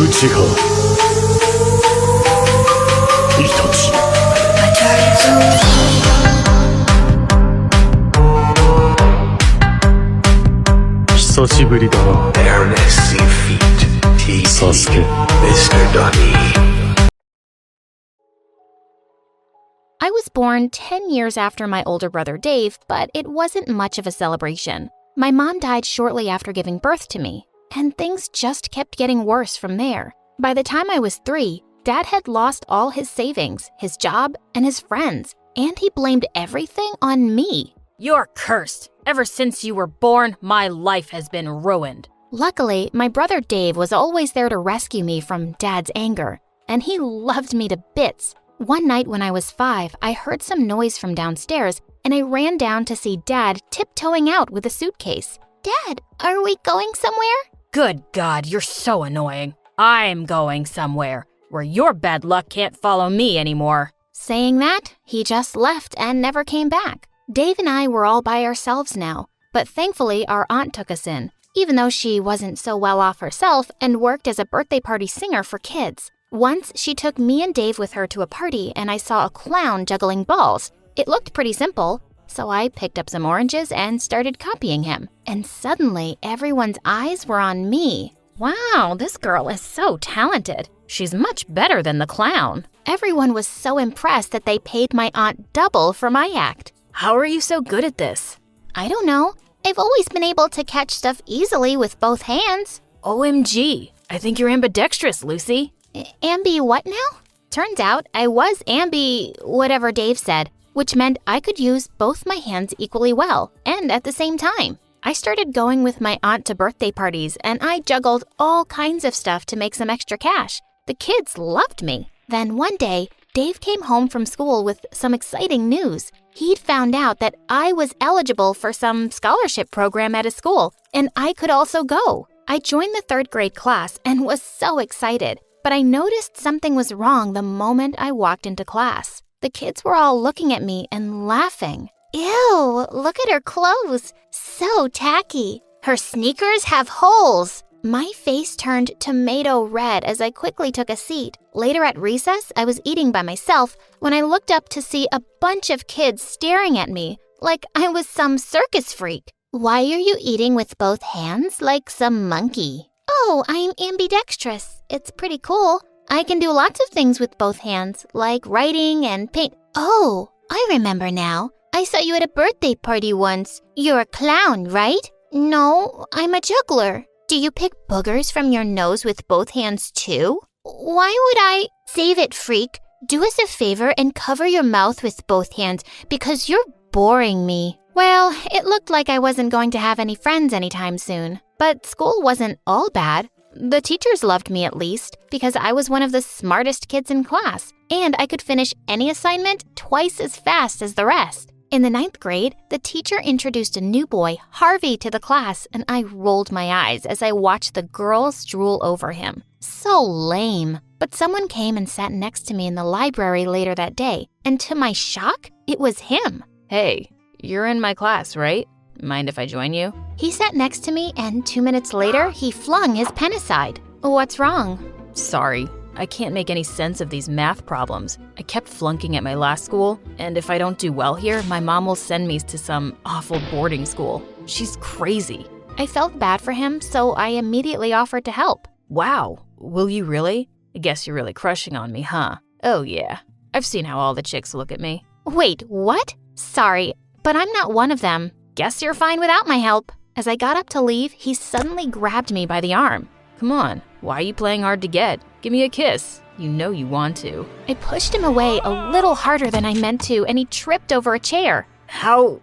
内が命。久しぶりだな、サスケ。I was born 10 years after my older brother Dave, but it wasn't much of a celebration. My mom died shortly after giving birth to me, and things just kept getting worse from there. By the time I was 3, Dad had lost all his savings, his job, and his friends, and he blamed everything on me. You're cursed. Ever since you were born, my life has been ruined. Luckily, my brother Dave was always there to rescue me from Dad's anger, and he loved me to bits. One night when I was 5, I heard some noise from downstairs, and I ran down to see Dad tiptoeing out with a suitcase. Dad, are we going somewhere? Good God, you're so annoying. I'm going somewhere where your bad luck can't follow me anymore. Saying that, he just left and never came back. Dave and I were all by ourselves now, but thankfully our aunt took us in, even though she wasn't so well off herself and worked as a birthday party singer for kids. Once, she took me and Dave with her to a party and I saw a clown juggling balls. It looked pretty simple, so I picked up some oranges and started copying him. And suddenly, everyone's eyes were on me. Wow, this girl is so talented. She's much better than the clown. Everyone was so impressed that they paid my aunt double for my act. How are you so good at this? I don't know. I've always been able to catch stuff easily with both hands. OMG, I think you're ambidextrous, Lucy. Ambi what now? Turns out I was ambi whatever Dave said, which meant I could use both my hands equally well and at the same time. I started going with my aunt to birthday parties and I juggled all kinds of stuff to make some extra cash. The kids loved me. Then one day, Dave came home from school with some exciting news. He'd found out that I was eligible for some scholarship program at his school, and I could also go. I joined the 3rd grade class and was so excited, but I noticed something was wrong the moment I walked into class. The kids were all looking at me and laughing. Ew, look at her clothes. So tacky. Her sneakers have holes. My face turned tomato red as I quickly took a seat. Later at recess, I was eating by myself when I looked up to see a bunch of kids staring at me like I was some circus freak. Why are you eating with both hands like some monkey? Oh, I'm ambidextrous. It's pretty cool. I can do lots of things with both hands, like writing and paint. Oh, I remember now. I saw you at a birthday party once. You're a clown, right? No, I'm a juggler. Do you pick boogers from your nose with both hands too? Why would I? Save it, freak. Do us a favor and cover your mouth with both hands because you're boring me. Well, it looked like I wasn't going to have any friends anytime soon. But school wasn't all bad. The teachers loved me at least because I was one of the smartest kids in class and I could finish any assignment twice as fast as the rest. In the 9th grade, the teacher introduced a new boy, Harvey, to the class, and I rolled my eyes as I watched the girls drool over him. So lame. But someone came and sat next to me in the library later that day, and to my shock, it was him. Hey, you're in my class, right? Mind if I join you? He sat next to me, and 2 minutes later, he flung his pen aside. What's wrong? Sorry. I can't make any sense of these math problems. I kept flunking at my last school, and if I don't do well here, my mom will send me to some awful boarding school. She's crazy. I felt bad for him, so I immediately offered to help. Wow, will you really? I guess you're really crushing on me, huh? Oh yeah, I've seen how all the chicks look at me. Wait, what? Sorry, but I'm not one of them. Guess you're fine without my help. As I got up to leave, he suddenly grabbed me by the arm. Come on, why are you playing hard to get? Give me a kiss. You know you want to. I pushed him away a little harder than I meant to, and he tripped over a chair. How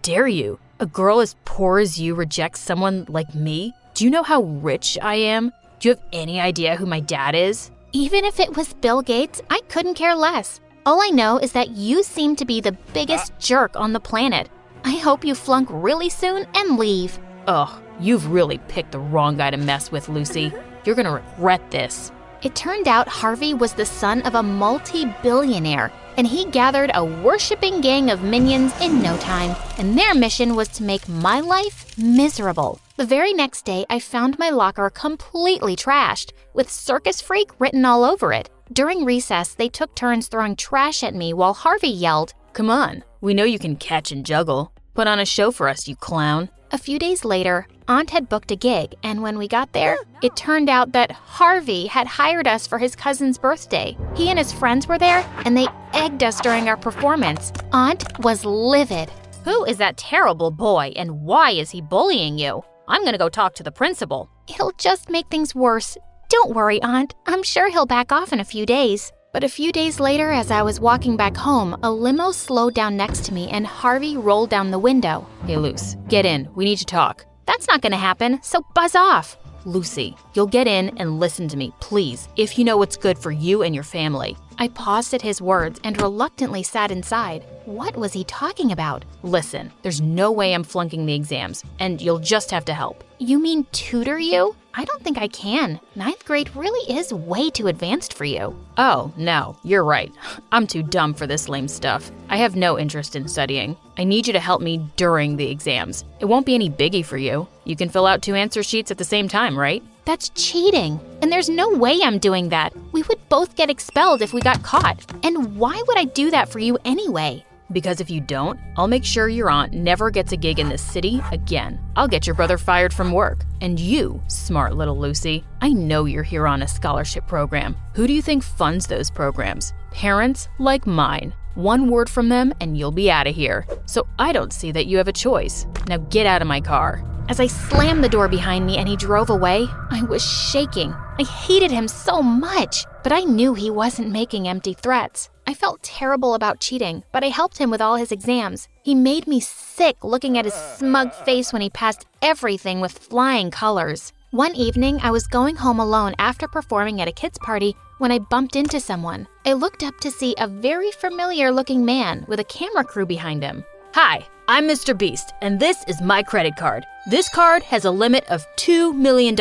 dare you? A girl as poor as you rejects someone like me? Do you know how rich I am? Do you have any idea who my dad is? Even if it was Bill Gates, I couldn't care less. All I know is that you seem to be the biggest jerk on the planet. I hope you flunk really soon and leave. Ugh, you've really picked the wrong guy to mess with, Lucy. You're gonna regret this. It turned out Harvey was the son of a multi-billionaire, and he gathered a worshipping gang of minions in no time, and their mission was to make my life miserable. The The very next day, I found my locker completely trashed, with Circus Freak written all over it. During recess, they took turns throwing trash at me while Harvey yelled, Come on, we know you can catch and juggle. Put on a show for us, you clown. A few days later, Aunt had booked a gig, and when we got there, it turned out that Harvey had hired us for his cousin's birthday. He and his friends were there, and they egged us during our performance. Aunt was livid. Who is that terrible boy, and why is he bullying you? I'm gonna go talk to the principal. It'll just make things worse. Don't worry, Aunt. I'm sure he'll back off in a few days. But a few days later, as I was walking back home, a limo slowed down next to me and Harvey rolled down the window. Hey, Luce, get in. We need to talk. That's not gonna happen, so buzz off. Lucy, you'll get in and listen to me, please, if you know what's good for you and your family. I paused at his words and reluctantly sat inside. What was he talking about? Listen, there's no way I'm flunking the exams, and you'll just have to help. You mean tutor you? I don't think I can. 9th grade really is way too advanced for you. Oh, no, you're right. I'm too dumb for this lame stuff. I have no interest in studying. I need you to help me during the exams. It won't be any biggie for you. You can fill out 2 answer sheets at the same time, right? That's cheating. And there's no way I'm doing that. We would both get expelled if we got caught. And why would I do that for you anyway? Because if you don't, I'll make sure your aunt never gets a gig in this city again. I'll get your brother fired from work. And you, smart little Lucy, I know you're here on a scholarship program. Who do you think funds those programs? Parents like mine. 1 word from them and you'll be out of here. So I don't see that you have a choice. Now get out of my car. As I slammed the door behind me and he drove away, I was shaking. I hated him so much, but I knew he wasn't making empty threats. I felt terrible about cheating, but I helped him with all his exams. He made me sick looking at his smug face when he passed everything with flying colors. One evening, I was going home alone after performing at a kids' party when I bumped into someone. I looked up to see a very familiar-looking man with a camera crew behind him. Hi, I'm Mr. Beast, and this is my credit card. This card has a limit of $2 million,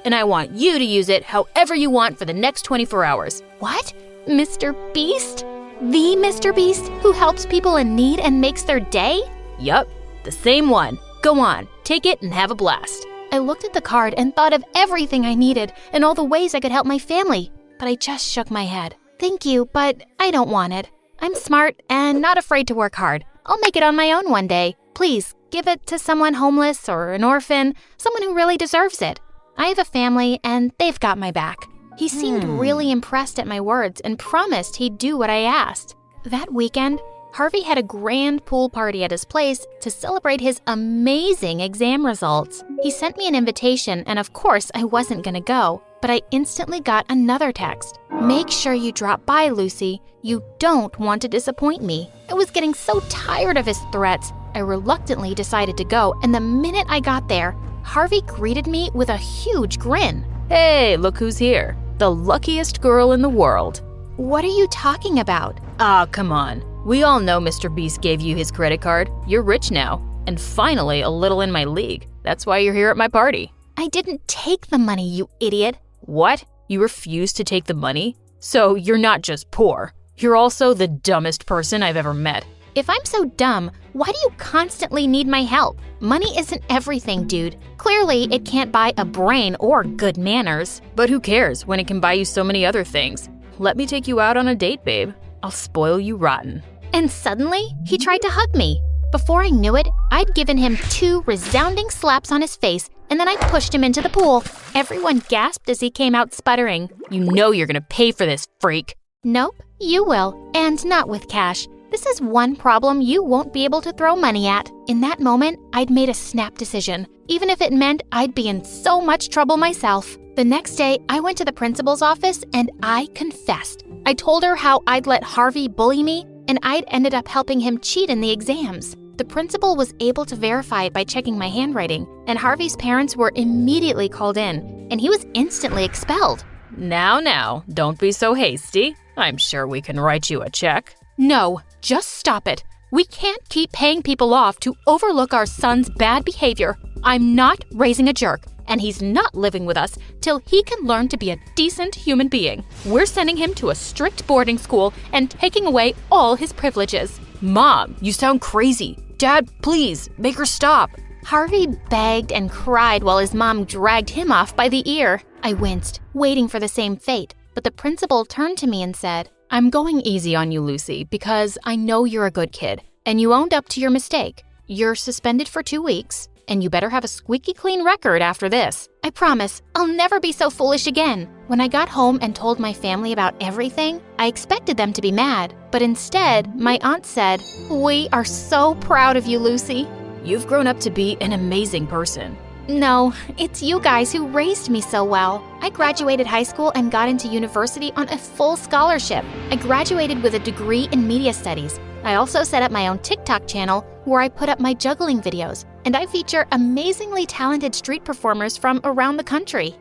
and I want you to use it however you want for the next 24 hours. What? Mr. Beast? The Mr. Beast who helps people in need and makes their day? Yup, the same one. Go on, take it and have a blast. I looked at the card and thought of everything I needed and all the ways I could help my family, but I just shook my head. Thank you, but I don't want it. I'm smart and not afraid to work hard. I'll make it on my own one day. Please, give it to someone homeless or an orphan, someone who really deserves it. I have a family and they've got my back. He seemed really impressed at my words and promised he'd do what I asked. That weekend, Harvey had a grand pool party at his place to celebrate his amazing exam results. He sent me an invitation and of course I wasn't gonna go, but I instantly got another text. Make sure you drop by, Lucy. You don't want to disappoint me. I was getting so tired of his threats. I reluctantly decided to go, and the minute I got there, Harvey greeted me with a huge grin. Hey, look who's here. The luckiest girl in the world. What are you talking about? Ah, come on. We all know Mr. Beast gave you his credit card. You're rich now. And finally, a little in my league. That's why you're here at my party. I didn't take the money, you idiot. What? You refused to take the money? So you're not just poor. You're also the dumbest person I've ever met. If I'm so dumb, why do you constantly need my help? Money isn't everything, dude. Clearly, it can't buy a brain or good manners. But who cares when it can buy you so many other things? Let me take you out on a date, babe. I'll spoil you rotten. And suddenly, he tried to hug me. Before I knew it, I'd given him 2 resounding slaps on his face, and then I pushed him into the pool. Everyone gasped as he came out sputtering. You know you're gonna pay for this, freak. Nope, you will, and not with cash. This is one problem you won't be able to throw money at. In that moment, I'd made a snap decision, even if it meant I'd be in so much trouble myself. The next day, I went to the principal's office and I confessed. I told her how I'd let Harvey bully me and I'd ended up helping him cheat in the exams. The principal was able to verify it by checking my handwriting, and Harvey's parents were immediately called in, and he was instantly expelled. Now, don't be so hasty. I'm sure we can write you a check. No, just stop it. We can't keep paying people off to overlook our son's bad behavior. I'm not raising a jerk, and he's not living with us till he can learn to be a decent human being. We're sending him to a strict boarding school and taking away all his privileges. Mom, you sound crazy. Dad, please, make her stop. Harvey begged and cried while his mom dragged him off by the ear. I winced, waiting for the same fate, but the principal turned to me and said, I'm going easy on you, Lucy, because I know you're a good kid, and you owned up to your mistake. You're suspended for 2 weeks, and you better have a squeaky clean record after this. I promise, I'll never be so foolish again. When I got home and told my family about everything, I expected them to be mad, but instead, my aunt said, "We are so proud of you, Lucy." You've grown up to be an amazing person. No, it's you guys who raised me so well. I graduated high school and got into university on a full scholarship. I graduated with a degree in media studies. I also set up my own TikTok channel where I put up my juggling videos, and I feature amazingly talented street performers from around the country.